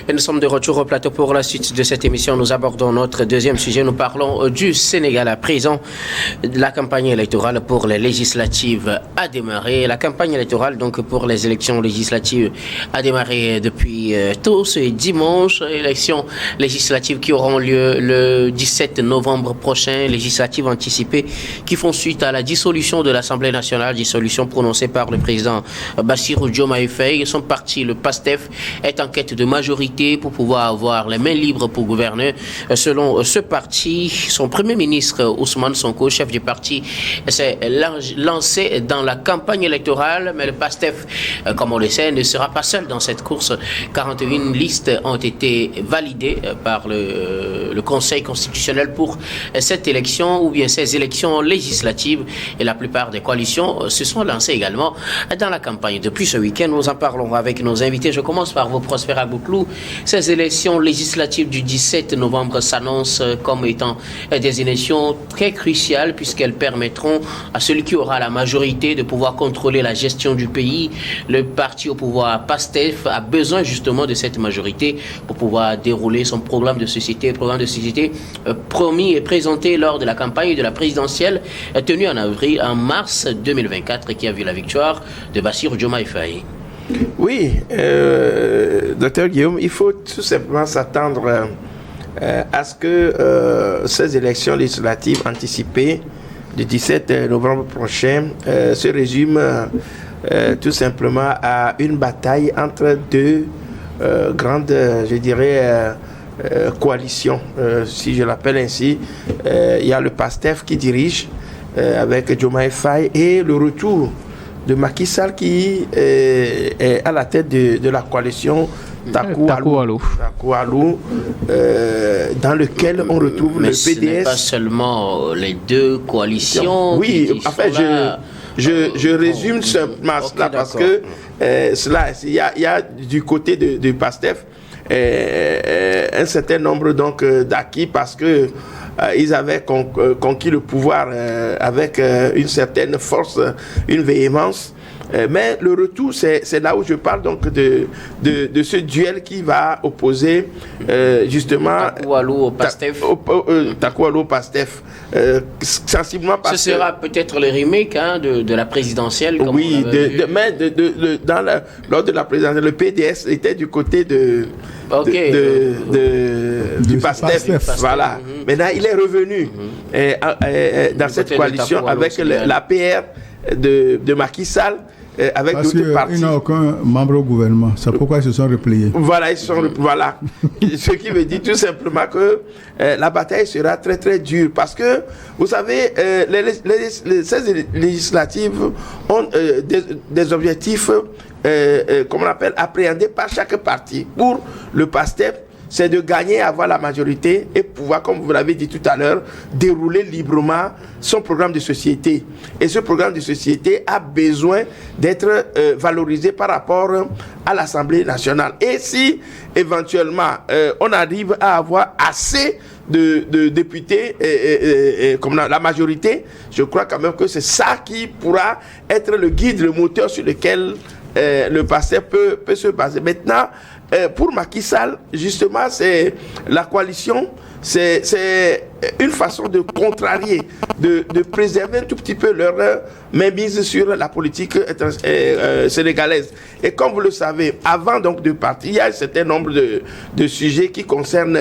Et nous sommes de retour au plateau pour la suite de cette émission. Nous abordons notre deuxième sujet. Nous parlons du Sénégal à présent. La campagne électorale pour les législatives a démarré. La campagne électorale donc pour les élections législatives a démarré depuis tôt ce dimanche. Élections législatives qui auront lieu le 17 novembre prochain. Législatives anticipées qui font suite à la dissolution de l'Assemblée nationale. Dissolution prononcée par le président Bassirou Diomaye Faye. Son parti, le PASTEF, est en quête de majorité pour pouvoir avoir les mains libres pour gouverner. Selon ce parti, son premier ministre Ousmane Sonko, chef du parti, s'est lancé dans la campagne électorale, mais le PASTEF, comme on le sait, ne sera pas seul dans cette course. 41 listes ont été validées par le Conseil constitutionnel pour cette élection ou bien ces élections législatives, et la plupart des coalitions se sont lancées également dans la campagne. Depuis ce week-end, nous en parlons avec nos invités. Je commence par vous, Prosper Agouklou. Ces élections législatives du 17 novembre s'annoncent comme étant des élections très cruciales puisqu'elles permettront à celui qui aura la majorité de pouvoir contrôler la gestion du pays. Le parti au pouvoir PASTEF a besoin justement de cette majorité pour pouvoir dérouler son programme de société, promis et présenté lors de la campagne de la présidentielle tenue en mars 2024 qui a vu la victoire de Bassirou Diomaye Faye. Oui, docteur Guillaume, il faut tout simplement s'attendre à ce que ces élections législatives anticipées du 17 novembre prochain se résument tout simplement à une bataille entre deux grandes, je dirais, coalitions, si je l'appelle ainsi. Il y a le PASTEF qui dirige avec Diomaye Faye et le retour de Macky Sall qui est à la tête de la coalition Taku Wallu, dans lequel on retrouve le PDS. Ce n'est pas seulement les deux coalitions. Oui, en fait, je résume simplement cela parce que il y a du côté de PASTEF un certain nombre donc d'acquis parce que ils avaient conquis le pouvoir avec une certaine force, une véhémence. Mais le retour, c'est là où je parle donc de ce duel qui va opposer justement Taku Wallu au PASTEF. Taku Wallu au PASTEF. Sensiblement parce ce sera peut-être le remake de la présidentielle. Comme oui, lors de la présidentielle, le PDS était du côté du PASTEF. Voilà. Maintenant, il est revenu dans cette coalition avec l'APR de Macky Sall. Avec d'autres partis. Ils n'ont aucun membre au gouvernement. C'est pourquoi ils se sont repliés. Voilà, voilà. Ce qui veut dire tout simplement que la bataille sera très très dure. Parce que, vous savez, ces législatives ont des objectifs, comme on appelle, appréhendés par chaque parti. Pour le PASTEF, c'est de gagner, avoir la majorité et pouvoir, comme vous l'avez dit tout à l'heure, dérouler librement son programme de société. Et ce programme de société a besoin d'être valorisé par rapport à l'Assemblée nationale. Et si, éventuellement, on arrive à avoir assez de députés, comme la majorité, je crois quand même que c'est ça qui pourra être le guide, le moteur sur lequel le PASTEF peut se baser. Maintenant, pour Macky Sall, justement, c'est la coalition, c'est une façon de contrarier, de préserver un tout petit peu leur mainmise sur la politique sénégalaise. Et comme vous le savez, avant donc de partir, il y a un certain nombre de sujets qui concernent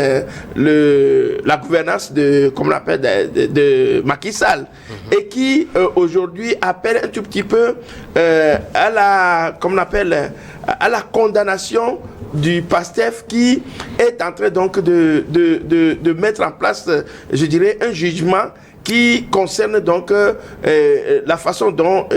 la gouvernance comme on l'appelle, de Macky Sall, et qui aujourd'hui appellent un tout petit peu à la condamnation du PASTEF qui est en train donc de mettre en place, je dirais, un jugement qui concerne donc la façon dont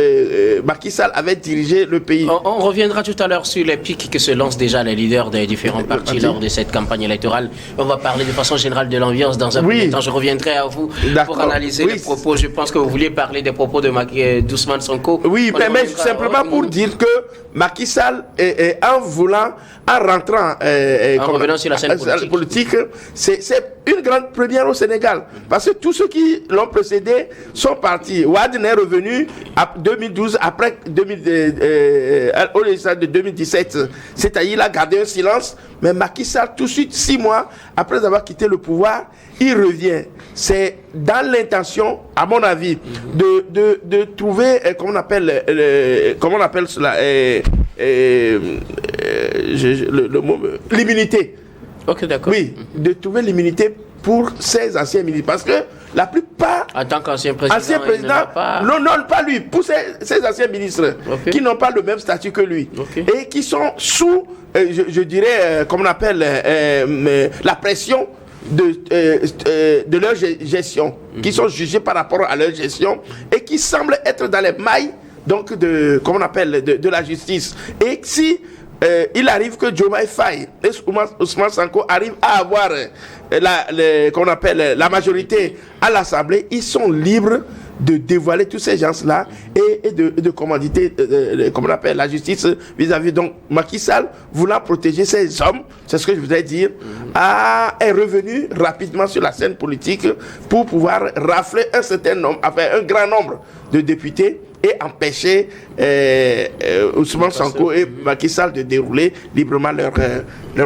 Macky Sall avait dirigé le pays. On reviendra tout à l'heure sur les pics que se lancent déjà les leaders des différents partis lors de cette campagne électorale. On va parler de façon générale de l'ambiance dans un premier temps. Je reviendrai à vous pour analyser les propos. Je pense que vous vouliez parler des propos d'Ousmane Sonko. Oui, mais simplement pour dire que Macky Sall, en revenant sur la scène politique, c'est une grande première au Sénégal. Parce que tous ceux qui l'ont précédé sont partis. Wade est revenu en 2012, après au législatif de 2017. C'est-à-dire il a gardé un silence, mais Macky Sall, tout de suite, 6 mois après avoir quitté le pouvoir, il revient. C'est dans l'intention, à mon avis, de trouver, comment on appelle cela, le mot, l'immunité. Ok, d'accord. Oui, de trouver l'immunité pour ces anciens ministres. Parce que la plupart... En tant qu'ancien président, pas... Non, pas lui. Pour ces anciens ministres qui n'ont pas le même statut que lui. Et qui sont sous, je dirais, comme on appelle, la pression de leur gestion. Qui sont jugés par rapport à leur gestion. Et qui semblent être dans les mailles, donc, comment on appelle, de la justice. Et si... il arrive que Diomaye Faye et Ousmane Sonko arrivent à avoir qu'on appelle la majorité à l'Assemblée, ils sont libres de dévoiler tous ces gens-là et de commanditer, comme on appelle, la justice vis-à-vis. Donc, Macky Sall, voulant protéger ces hommes, c'est ce que je voudrais dire, est revenu rapidement sur la scène politique pour pouvoir rafler un grand nombre de députés et empêcher Ousmane Sonko et Macky Sall de dérouler librement leur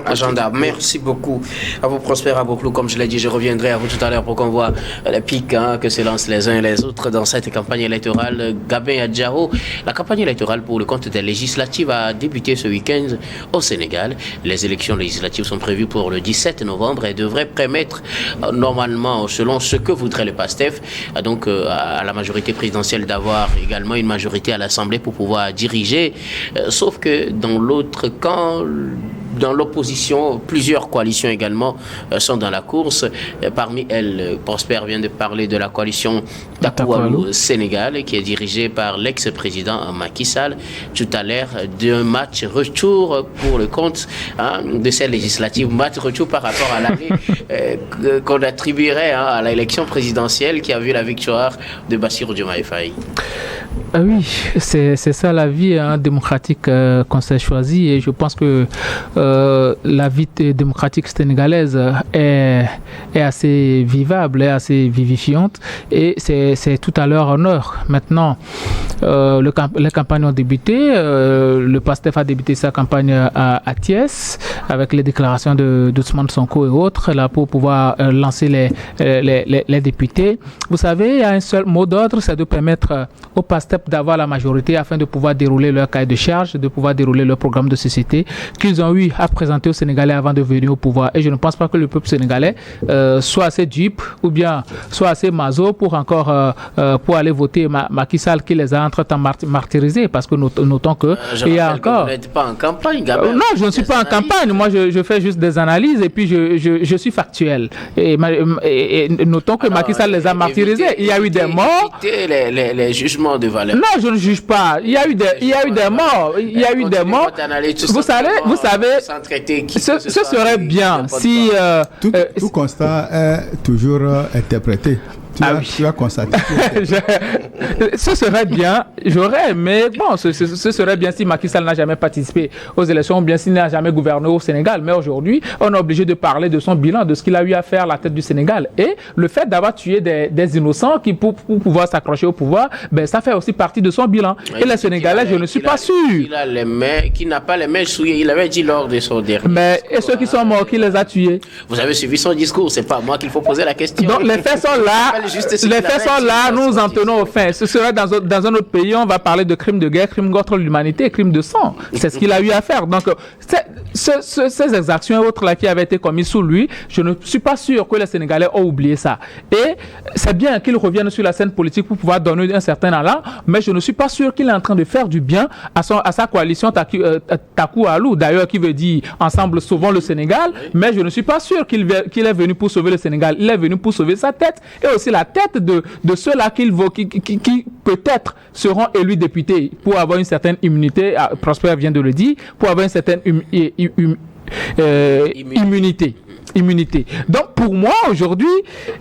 agenda. Merci beaucoup à vous, Prosper Abouklou. Comme je l'ai dit, je reviendrai à vous tout à l'heure pour qu'on voit les pics que se lancent les uns et les autres dans cette campagne électorale. Gabin Adjao, la campagne électorale pour le compte des législatives a débuté ce week-end au Sénégal. Les élections législatives sont prévues pour le 17 novembre et devraient permettre normalement, selon ce que voudrait le PASTEF, donc à la majorité présidentielle d'avoir également une majorité à l'Assemblée pour pouvoir diriger, sauf que dans l'autre camp, dans l'opposition, plusieurs coalitions également sont dans la course. Parmi elles, Prosper vient de parler de la coalition Takoualou Sénégal, qui est dirigée par l'ex-président Macky Sall. Tout à l'heure, d'un match retour pour le compte de cette législative, match retour par rapport à l'année qu'on attribuerait à l'élection présidentielle qui a vu la victoire de Bassirou Diomaye Faye. Oui, c'est ça la vie démocratique qu'on s'est choisie, et je pense que la vie démocratique sénégalaise est assez vivable, est assez vivifiante, et c'est tout à leur honneur. Maintenant, les campagnes ont débuté, le PASTEF a débuté sa campagne à Thiès avec les déclarations d'Ousmane Sonko et autres là pour pouvoir lancer les députés. Vous savez, il y a un seul mot d'ordre, c'est de permettre au PASTEF d'avoir la majorité afin de pouvoir dérouler leur cahier de charge, de pouvoir dérouler leur programme de société qu'ils ont eu à présenter aux Sénégalais avant de venir au pouvoir. Et je ne pense pas que le peuple sénégalais soit assez dupe ou bien soit assez maso pour aller voter Macky Sall qui les a entre-temps martyrisés, parce que notons que il y a encore... Vous n'êtes pas en campagne, Gabriel. Non, je ne suis pas en campagne. Moi, je fais juste des analyses et puis je suis factuel. Et notons que Macky Sall les a martyrisés. Il y a eu des morts. Les jugements de valeur. Non, je ne juge pas. Il y a eu des morts. Il y a eu des morts. Vous savez, ce serait bien si... Tout constat est toujours interprété. Tu as constaté. Ce serait bien, mais bon, ce serait bien si Macky Sall n'a jamais participé aux élections, ou bien s'il n'a jamais gouverné au Sénégal. Mais aujourd'hui, on est obligé de parler de son bilan, de ce qu'il a eu à faire à la tête du Sénégal. Et le fait d'avoir tué des innocents qui, pour pouvoir s'accrocher au pouvoir, ben, ça fait aussi partie de son bilan. Et les Sénégalais, je ne suis pas sûr. Qui n'a pas les mains souillées, il avait dit lors de son dernier. Mais et ceux qui sont morts, qui les a tués? Vous avez suivi son discours, c'est pas à moi qu'il faut poser la question. Donc les faits sont là. Les faits sont là, nous en tenons aux faits. Ce serait dans un autre pays, on va parler de crimes de guerre, crimes contre l'humanité, crimes de sang. C'est ce qu'il a eu à faire. Donc, ces exactions et autres là qui avaient été commises sous lui, je ne suis pas sûr que les Sénégalais ont oublié ça. Et c'est bien qu'il revienne sur la scène politique pour pouvoir donner un certain allant, mais je ne suis pas sûr qu'il est en train de faire du bien à sa coalition Takoualou, d'ailleurs, qui veut dire ensemble sauvons le Sénégal, mais je ne suis pas sûr qu'il est venu pour sauver le Sénégal. Il est venu pour sauver sa tête et aussi la tête de ceux-là qui peut-être seront élus députés pour avoir une certaine immunité. Prosper vient de le dire, pour avoir une certaine immunité. Donc pour moi aujourd'hui,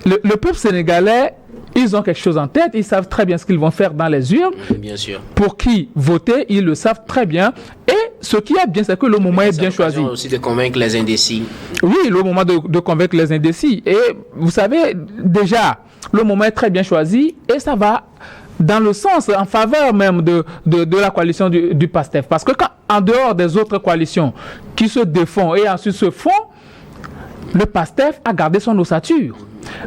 le peuple sénégalais, ils ont quelque chose en tête, ils savent très bien ce qu'ils vont faire dans les urnes. Bien sûr. Pour qui voter, ils le savent très bien. Et ce qui est bien, c'est que le moment est bien choisi. Aussi de convaincre les indécis. Oui, le moment de convaincre les indécis. Et vous savez, déjà, le moment est très bien choisi et ça va dans le sens, en faveur même de la coalition du PASTEF. Parce que quand, en dehors des autres coalitions qui se défendent et ensuite se font, le PASTEF a gardé son ossature.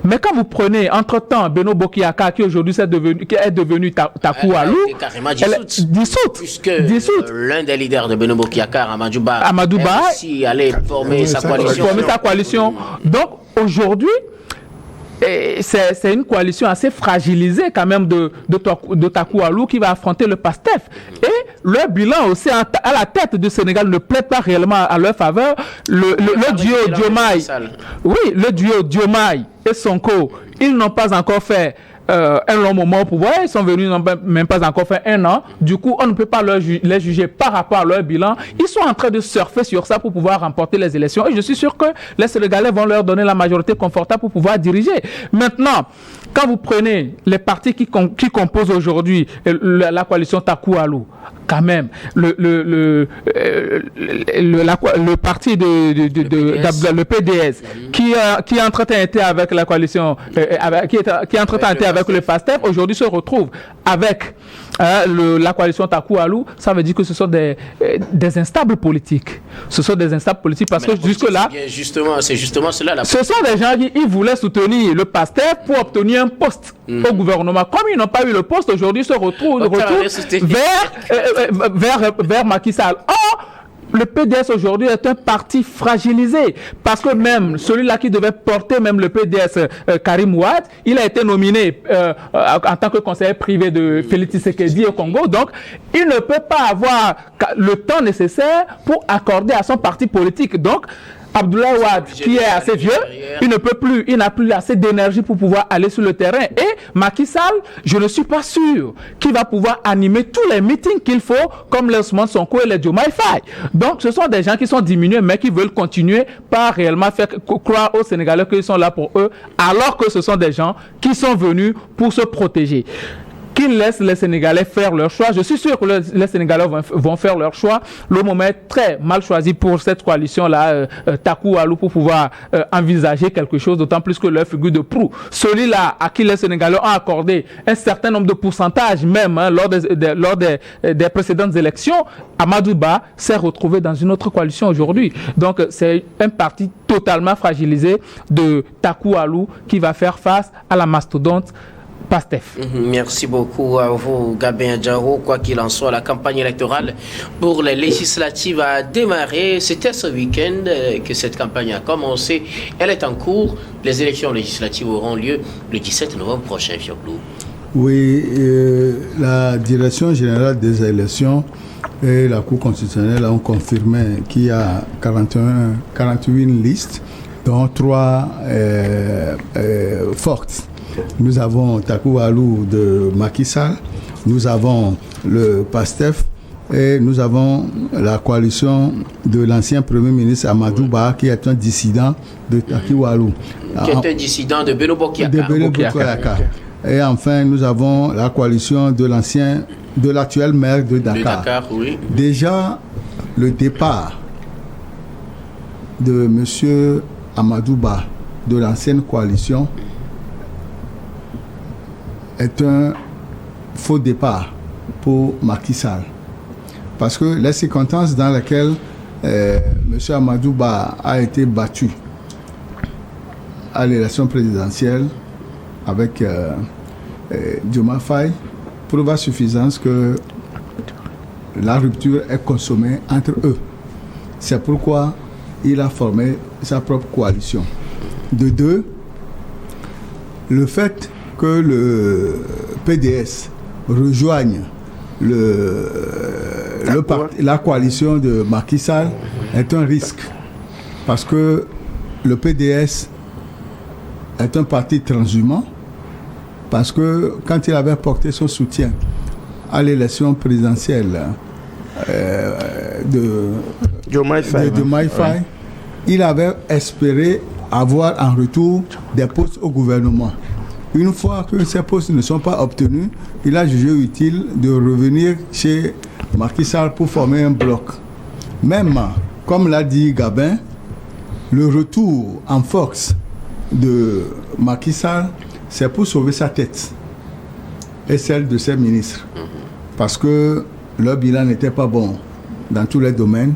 Mais quand vous prenez, entre-temps, Beno Bokiyaka, qui aujourd'hui est devenu Takou Alou, elle est dissoute. Puisque l'un des leaders de Beno Bokiyaka, Amadou Ba, aussi allait former sa coalition. Donc, aujourd'hui, c'est une coalition assez fragilisée quand même de Takou Alou qui va affronter le PASTEF. Et leur bilan aussi à la tête du Sénégal ne plaît pas réellement à leur faveur. Le duo Diomaye, le duo Diomaye et Sonko, ils n'ont pas encore fait un long moment au pouvoir, ils sont venus, n'ont même pas encore fait 1 an. Du coup, on ne peut pas les juger par rapport à leur bilan. Ils sont en train de surfer sur ça pour pouvoir remporter les élections. Et je suis sûr que les Sénégalais vont leur donner la majorité confortable pour pouvoir diriger. Maintenant, quand vous prenez les partis qui composent aujourd'hui la coalition Takou Alou, quand même, le parti le PDS, qui entre-temps était avec la coalition, qui entre-temps était avec le PASTEF, aujourd'hui se retrouve avec la coalition Takou Alou. Ça veut dire que ce sont des instables politiques. Ce sont des instables politiques parce que jusque-là... C'est justement cela. Ce sont des gens qui voulaient soutenir le PASTEF pour obtenir un poste au gouvernement. Comme ils n'ont pas eu le poste, aujourd'hui se retrouvent vers Macky Sall. Or, le PDS aujourd'hui est un parti fragilisé parce que même celui-là qui devait porter même le PDS, Karim Wade, il a été nominé en tant que conseiller privé de Félix Tshisekedi au Congo. Donc, il ne peut pas avoir le temps nécessaire pour accorder à son parti politique. Donc, Abdoulaye Wade, qui est assez vieux, il n'a plus assez d'énergie pour pouvoir aller sur le terrain. Et Macky Sall, je ne suis pas sûr qu'il va pouvoir animer tous les meetings qu'il faut, comme les Ousmane Sonko et les Diomaye Faye. Donc, ce sont des gens qui sont diminués, mais qui veulent continuer par réellement faire croire aux Sénégalais qu'ils sont là pour eux, alors que ce sont des gens qui sont venus pour se protéger. Qu'ils laissent les Sénégalais faire leur choix. Je suis sûr que les Sénégalais vont faire leur choix. Le moment est très mal choisi pour cette coalition-là, Takou Alou, pour pouvoir envisager quelque chose, d'autant plus que leur figure de proue, celui-là à qui les Sénégalais ont accordé un certain nombre de pourcentages, même lors des précédentes élections, Amadou Ba s'est retrouvé dans une autre coalition aujourd'hui. Donc, c'est un parti totalement fragilisé de Takou Alou qui va faire face à la mastodonte PASTEF. Merci beaucoup à vous, Gabin Diaro. Quoi qu'il en soit, la campagne électorale pour les législatives a démarré. C'était ce week-end que cette campagne a commencé. Elle est en cours. Les élections législatives auront lieu le 17 novembre prochain, Fioclou. Oui, la Direction générale des élections et la Cour constitutionnelle ont confirmé qu'il y a 48 listes, dont 3 fortes. Nous avons Takou Alou de Macky Sall, nous avons le PASTEF et nous avons la coalition de l'ancien Premier ministre Amadou Ba, qui est un dissident de Takou Alou. Qui est un dissident de Beno Bokiyaka. Et enfin, nous avons la coalition de l'actuel maire de Dakar. Déjà, le départ de M. Amadou Ba de l'ancienne coalition est un faux départ pour Macky Sall. Parce que les circonstances dans lesquelles M. Amadou Ba a été battu à l'élection présidentielle avec Diomaye Faye prouvent à suffisance que la rupture est consommée entre eux. C'est pourquoi il a formé sa propre coalition. De deux, le fait que le PDS rejoigne la coalition de Macky Sall est un risque. Parce que le PDS est un parti transhumant. Parce que quand il avait porté son soutien à l'élection présidentielle de Diomaye Faye, il avait espéré avoir en retour des postes au gouvernement. Une fois que ces postes ne sont pas obtenus, il a jugé utile de revenir chez Macky Sall pour former un bloc. Même, comme l'a dit Gabin, le retour en force de Macky Sall, c'est pour sauver sa tête et celle de ses ministres. Parce que leur bilan n'était pas bon dans tous les domaines,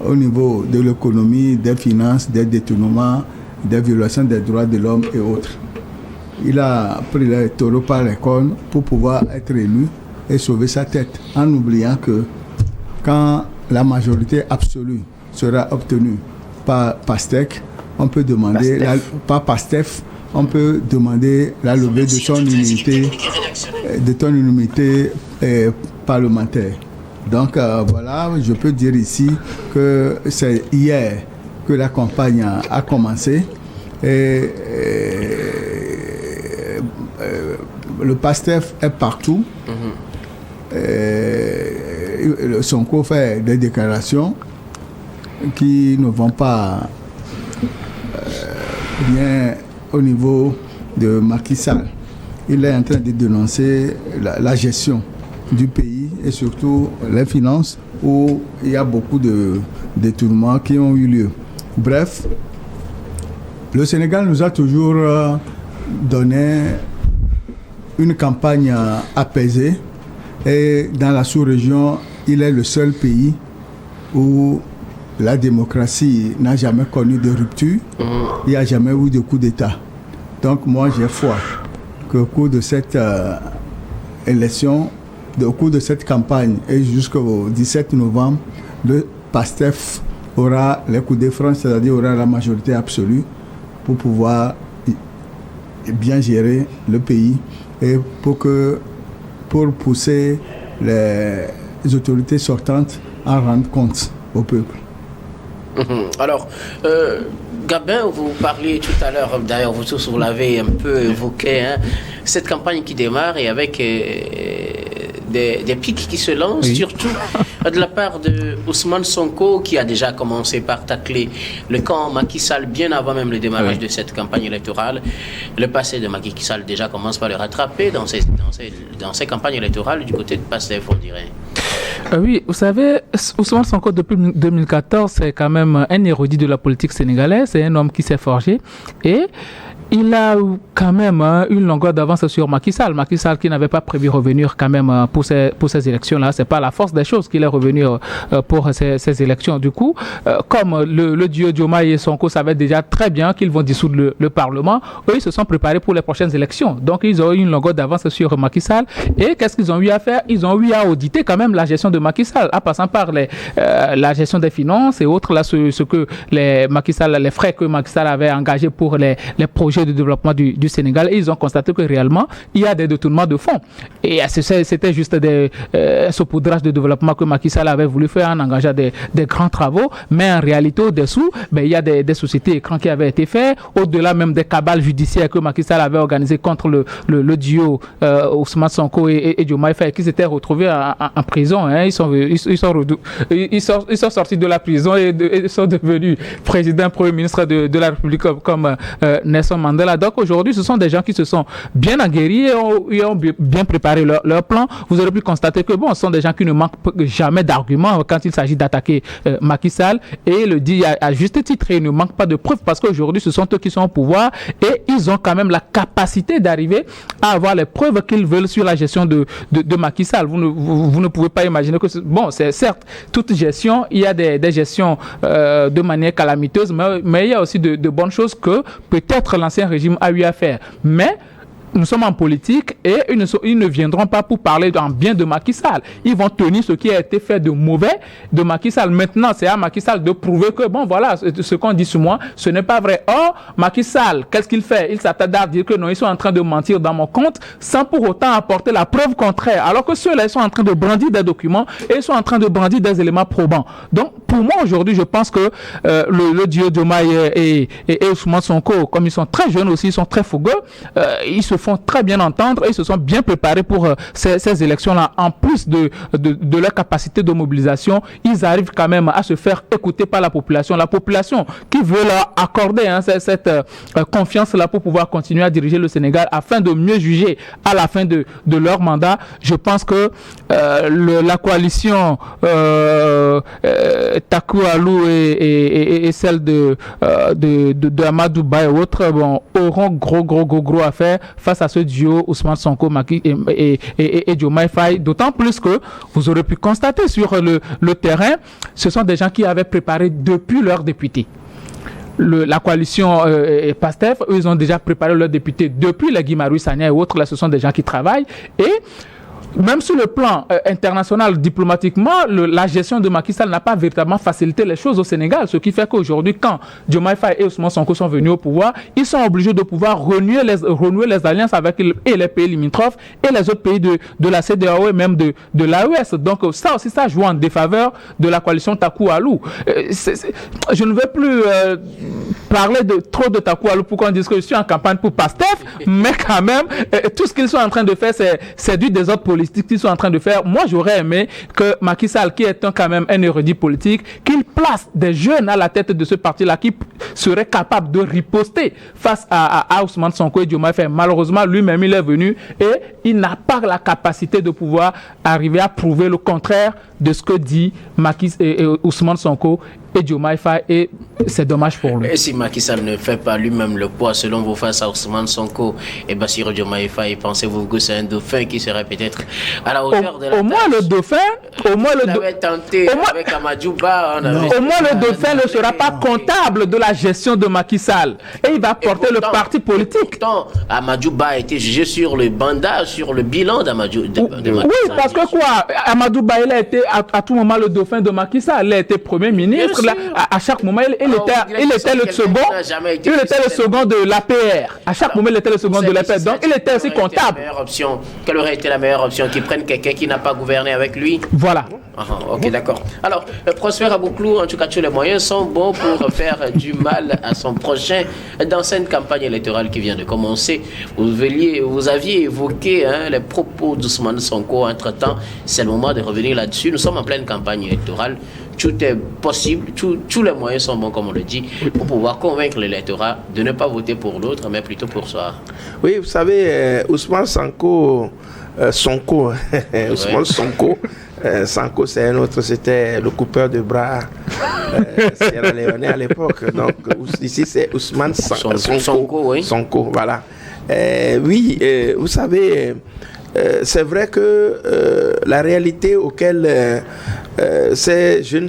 au niveau de l'économie, des finances, des détournements, des violations des droits de l'homme et autres. Il a pris les taureaux par les cornes pour pouvoir être élu et sauver sa tête, en oubliant que quand la majorité absolue sera obtenue par PASTEF, on peut demander on peut demander la levée de son immunité parlementaire. Donc voilà, je peux dire ici que c'est hier que la campagne a commencé et le PASTEF est partout. Sonko fait des déclarations qui ne vont pas bien au niveau de Macky Sall. Il est en train de dénoncer la gestion du pays et surtout les finances où il y a beaucoup de détournements qui ont eu lieu. Bref, le Sénégal nous a toujours donné une campagne apaisée et dans la sous-région, il est le seul pays où la démocratie n'a jamais connu de rupture, il n'y a jamais eu de coup d'État. Donc moi j'ai foi qu'au cours de cette élection, au cours de cette campagne et jusqu'au 17 novembre, le PASTEF aura les coups de France, c'est-à-dire aura la majorité absolue pour pouvoir bien gérer le pays et pour pousser les autorités sortantes à rendre compte au peuple. Alors, Gabin, vous parliez tout à l'heure, d'ailleurs vous tous vous l'avez un peu évoqué, cette campagne qui démarre et avec des pics qui se lancent, surtout de la part de Ousmane Sonko qui a déjà commencé par tacler le camp Macky Sall bien avant même le démarrage de cette campagne électorale. Le passé de Macky Sall déjà commence par le rattraper dans ces campagnes électorales du côté de PASTEF, on dirait. Oui, vous savez, Ousmane Sonko, depuis 2014, c'est quand même un érudit de la politique sénégalaise. C'est un homme qui s'est forgé et il a quand même une longueur d'avance sur Macky Sall. Macky Sall qui n'avait pas prévu revenir quand même pour ces élections-là. C'est pas la force des choses qu'il est revenu pour ces élections. Du coup, comme le duo Diomaye et Sonko savaient déjà très bien qu'ils vont dissoudre le Parlement, eux, ils se sont préparés pour les prochaines élections. Donc, ils ont eu une longueur d'avance sur Macky Sall. Et qu'est-ce qu'ils ont eu à faire? Ils ont eu à auditer quand même la gestion de Macky Sall, en passant par la gestion des finances et autres, là, ce que les frais que Macky Sall avait engagés pour les projets de développement du Sénégal, et ils ont constaté que réellement il y a des détournements de fonds et c'était juste des saupoudrages de développement que Macky Sall avait voulu faire en engageant des grands travaux, mais en réalité au-dessous il y a des sociétés écrans qui avaient été faits, au-delà même des cabales judiciaires que Macky Sall avait organisées contre le duo Ousmane Sonko et Diomaye Faye, qui s'étaient retrouvés en prison. Ils sont sortis de la prison et sont devenus président, premier ministre de la République comme Nelson Mandela. Donc aujourd'hui, ce sont des gens qui se sont bien aguerris et ont bien préparé leur plan. Vous aurez pu constater que ce sont des gens qui ne manquent jamais d'arguments quand il s'agit d'attaquer Macky Sall, et le dit à juste titre, ils ne manquent pas de preuves parce qu'aujourd'hui, ce sont eux qui sont au pouvoir et ils ont quand même la capacité d'arriver à avoir les preuves qu'ils veulent sur la gestion de Macky Sall. Vous ne pouvez pas imaginer que c'est certes, toute gestion, il y a des gestions de manière calamiteuse, mais il y a aussi de bonnes choses que peut-être l'ancien régime a eu à faire. Mais nous sommes en politique et ils ne viendront pas pour parler en bien de Macky Sall. Ils vont tenir ce qui a été fait de mauvais de Macky Sall. Maintenant, c'est à Macky Sall de prouver que, voilà, ce qu'on dit sur moi, ce n'est pas vrai. Or, Macky Sall, qu'est-ce qu'il fait? Il s'attarde à dire que non, ils sont en train de mentir dans mon compte sans pour autant apporter la preuve contraire. Alors que ceux-là, ils sont en train de brandir des documents et ils sont en train de brandir des éléments probants. Donc, pour moi, aujourd'hui, je pense que le duo Diomaye et Ousmane Sonko, comme ils sont très jeunes aussi, ils sont très fougueux, ils se font très bien entendre et ils se sont bien préparés pour ces élections-là. En plus de leur capacité de mobilisation, ils arrivent quand même à se faire écouter par la population. La population qui veut leur accorder cette confiance-là pour pouvoir continuer à diriger le Sénégal afin de mieux juger à la fin de leur mandat. Je pense que la coalition Taku Alou et celle de Amadou Ba et autres auront gros à faire face à ce duo Ousmane Sonko et Diomaye Faye, d'autant plus que vous aurez pu constater sur le terrain, ce sont des gens qui avaient préparé depuis leurs députés. La coalition PASTEF, eux, ils ont déjà préparé leurs députés depuis la Guy Marius Sagna et autres. Là, ce sont des gens qui travaillent. Et même sur le plan international, diplomatiquement, la gestion de Macky Sall n'a pas véritablement facilité les choses au Sénégal. Ce qui fait qu'aujourd'hui, quand Diomaye Faye et Ousmane Sonko sont venus au pouvoir, ils sont obligés de pouvoir renouer les alliances avec les pays limitrophes et les autres pays de la CEDEAO et même de l'AES. Donc ça aussi, ça joue en défaveur de la coalition Taku Alou. Je ne veux plus parler trop de Taku Alou pour qu'on dise que je suis en campagne pour PASTEF, mais quand même, tout ce qu'ils sont en train de faire, c'est du désordre politique qu'ils sont en train de faire. Moi, j'aurais aimé que Macky Sall, qui est quand même un érudit politique, qu'il place des jeunes à la tête de ce parti-là qui seraient capables de riposter face à Ousmane Sonko et Diomaye Faye. Malheureusement, lui-même, il est venu et il n'a pas la capacité de pouvoir arriver à prouver le contraire de ce que dit Ousmane Sonko et Diomaye Faye, et c'est dommage pour lui. Et si Macky Sall ne fait pas lui-même le poids, selon vous, face à Ousmane Sonko et Bassirou Diomaye Faye, pensez-vous que c'est un dauphin qui serait peut-être à la hauteur de la au moins le dauphin, tenté avec Amadou Ba, au moins le dauphin ne sera pas comptable de la gestion de Macky Sall et il va porter le parti politique. Pourtant, Amadou Ba a été jugé sur le bandage, sur le bilan d'Amadou. Oui, parce que quoi, Amadou Ba, il a été à tout moment le dauphin de Macky Sall. Il a été Premier ministre. À chaque moment, il était le second. Il était le second de l'APR. À chaque moment, il était le second de l'APR. Donc, il était aussi comptable. Quelle aurait été la meilleure option? Qu'il prenne quelqu'un qui n'a pas gouverné avec lui? Voilà. Ok, d'accord. Alors, Prosper Abouklou, en tout cas, tous les moyens sont bons pour faire du mal à son prochain dans cette campagne électorale qui vient de commencer. Vous aviez évoqué les propos d'Ousmane Sonko. Entre-temps, c'est le moment de revenir là-dessus. Nous sommes en pleine campagne électorale. Tout est possible, tous les moyens sont bons, comme on le dit, pour pouvoir convaincre l'électorat de ne pas voter pour l'autre, mais plutôt pour soi. Oui, vous savez, Ousmane Sonko, Ousmane Sonko, Sonko c'est un autre, c'était le coupeur de bras Sierra Leone à l'époque. Donc ici c'est Ousmane Sonko, oui. Sonko, voilà. Oui, vous savez, c'est vrai que la réalité auquel ces jeunes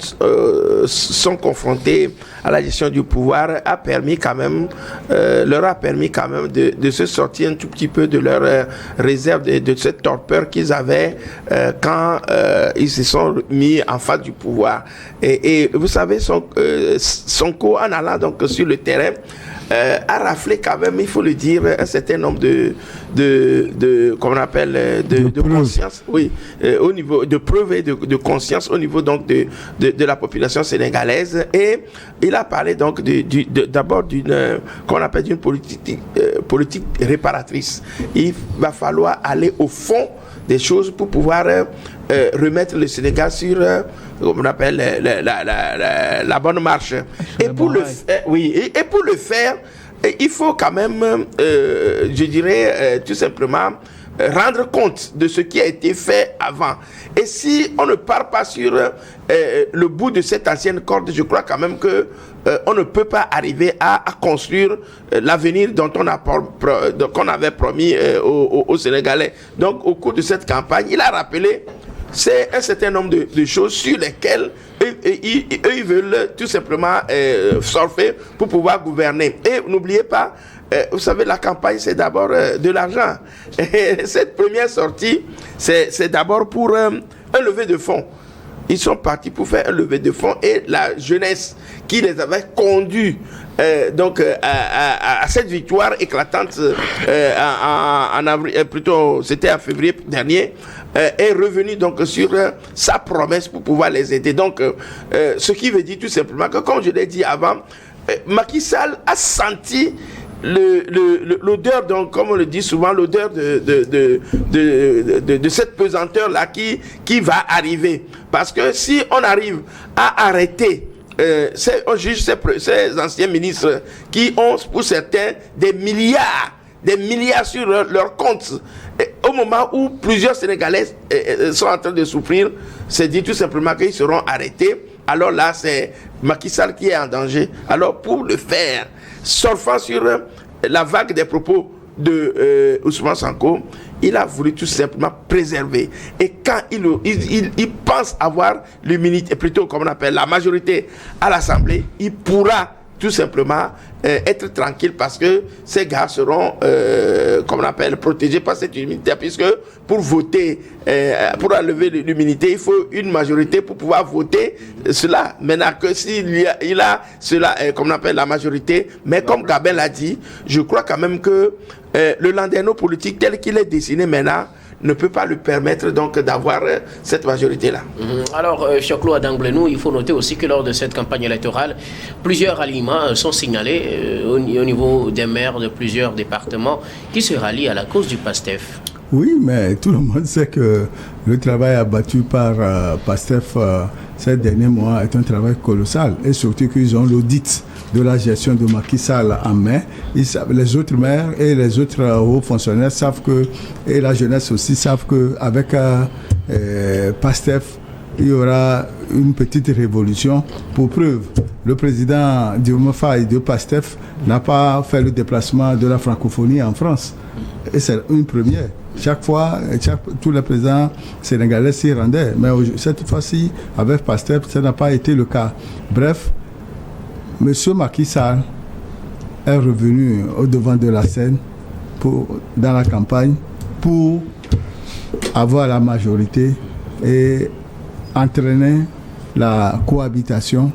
sont confrontés à la gestion du pouvoir a permis quand même, leur a permis quand même de se sortir un tout petit peu de leur réserve, de cette torpeur qu'ils avaient quand ils se sont mis en face du pouvoir. Et vous savez, Sonko, en allant donc sur le terrain, a raflé quand même, il faut le dire, un certain nombre comment on appelle, de conscience, oui, au niveau de preuves et de conscience au niveau donc de la population sénégalaise. Et il a parlé donc d'abord qu'on appelle d'une politique réparatrice. Il va falloir aller au fond des choses pour pouvoir remettre le Sénégal sur comme on appelle la bonne marche. Et pour le faire, il faut quand même, je dirais tout simplement, rendre compte de ce qui a été fait avant. Et si on ne part pas sur le bout de cette ancienne corde, je crois quand même que on ne peut pas arriver à construire l'avenir qu'on avait promis aux Sénégalais. Donc au cours de cette campagne, il a rappelé c'est un certain nombre de choses sur lesquelles ils veulent tout simplement surfer pour pouvoir gouverner. Et n'oubliez pas, vous savez, la campagne, c'est d'abord de l'argent. Et cette première sortie, c'est d'abord pour un levée de fonds. Ils sont partis pour faire un levée de fonds et la jeunesse qui les avait conduits donc à cette victoire éclatante en avril, plutôt c'était en février dernier, est revenu donc sur sa promesse pour pouvoir les aider. Donc ce qui veut dire tout simplement que, comme je l'ai dit avant, Macky Sall a senti l'odeur, donc, comme on le dit souvent, l'odeur de cette pesanteur-là qui va arriver. Parce que si on arrive à arrêter, on juge ces anciens ministres qui ont, pour certains, des milliards sur leur compte, au moment où plusieurs Sénégalais sont en train de souffrir, c'est dit tout simplement qu'ils seront arrêtés. Alors là, c'est Macky Sall qui est en danger. Alors pour le faire, surfant sur la vague des propos de Ousmane Sonko, il a voulu tout simplement préserver. Et quand il pense avoir l'immunité, plutôt comme on appelle la majorité à l'Assemblée, il pourra tout simplement être tranquille parce que ces gars seront, comme on appelle, protégés par cette immunité, puisque pour voter, pour enlever l'immunité, il faut une majorité pour pouvoir voter cela. Maintenant que s'il a cela, comme on appelle la majorité, mais comme Gabin l'a dit, je crois quand même que le landerneau politique tel qu'il est dessiné maintenant ne peut pas lui permettre donc d'avoir cette majorité-là. Alors, Choklo Adanglenou, il faut noter aussi que lors de cette campagne électorale, plusieurs aliments sont signalés au niveau des maires de plusieurs départements qui se rallient à la cause du PASTEF. Oui, mais tout le monde sait que le travail abattu par PASTEF ces derniers mois est un travail colossal, et surtout qu'ils ont l'audit de la gestion de Macky Sall en main. Les autres maires et les autres hauts fonctionnaires savent que, et la jeunesse aussi savent qu'avec PASTEF, il y aura une petite révolution. Pour preuve, le président Diomaye Faye de PASTEF n'a pas fait le déplacement de la francophonie en France. Et c'est une première. Chaque fois, tous les présidents sénégalais s'y rendaient. Mais cette fois-ci, avec PASTEF, ça n'a pas été le cas. Bref, M. Macky Sall est revenu au devant de la scène dans la campagne pour avoir la majorité et entraîner la cohabitation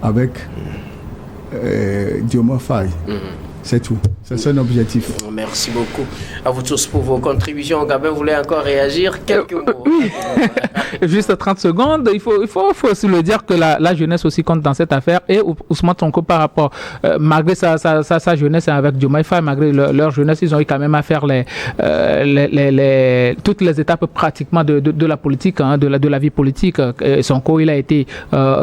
avec Diomaye Faye. C'est tout. C'est son objectif. Merci beaucoup à vous tous pour vos contributions. Gabin voulait encore réagir. Quelques mots. Juste 30 secondes. Il faut aussi le dire que la jeunesse aussi compte dans cette affaire. Et Ousmane Sonko, par rapport, malgré sa jeunesse avec Diomaye Faye, malgré leur jeunesse, ils ont eu quand même à faire toutes les étapes pratiquement de la politique, de la vie politique. Sonko, il a été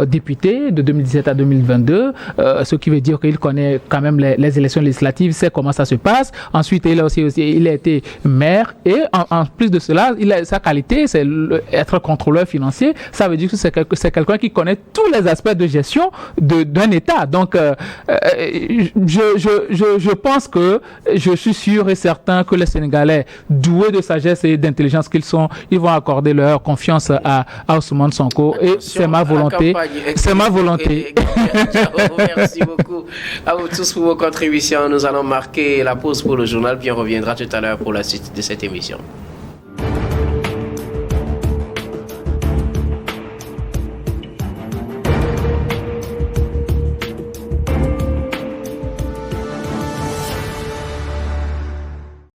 député de 2017 à 2022, ce qui veut dire qu'il connaît quand même les élections législatives, sait comment ça se passe. Ensuite, il a été maire, et en plus de cela, sa qualité, c'est être contrôleur financier. Ça veut dire que c'est quelqu'un qui connaît tous les aspects de gestion d'un État. Donc, je pense que je suis sûr et certain que les Sénégalais, doués de sagesse et d'intelligence qu'ils sont, ils vont accorder leur confiance à Ousmane Sonko. Et c'est ma volonté. C'est ma volonté. Merci beaucoup à vous tous pour vos contributions. Nous allons marquer la pause pour le journal, puis on reviendra tout à l'heure pour la suite de cette émission.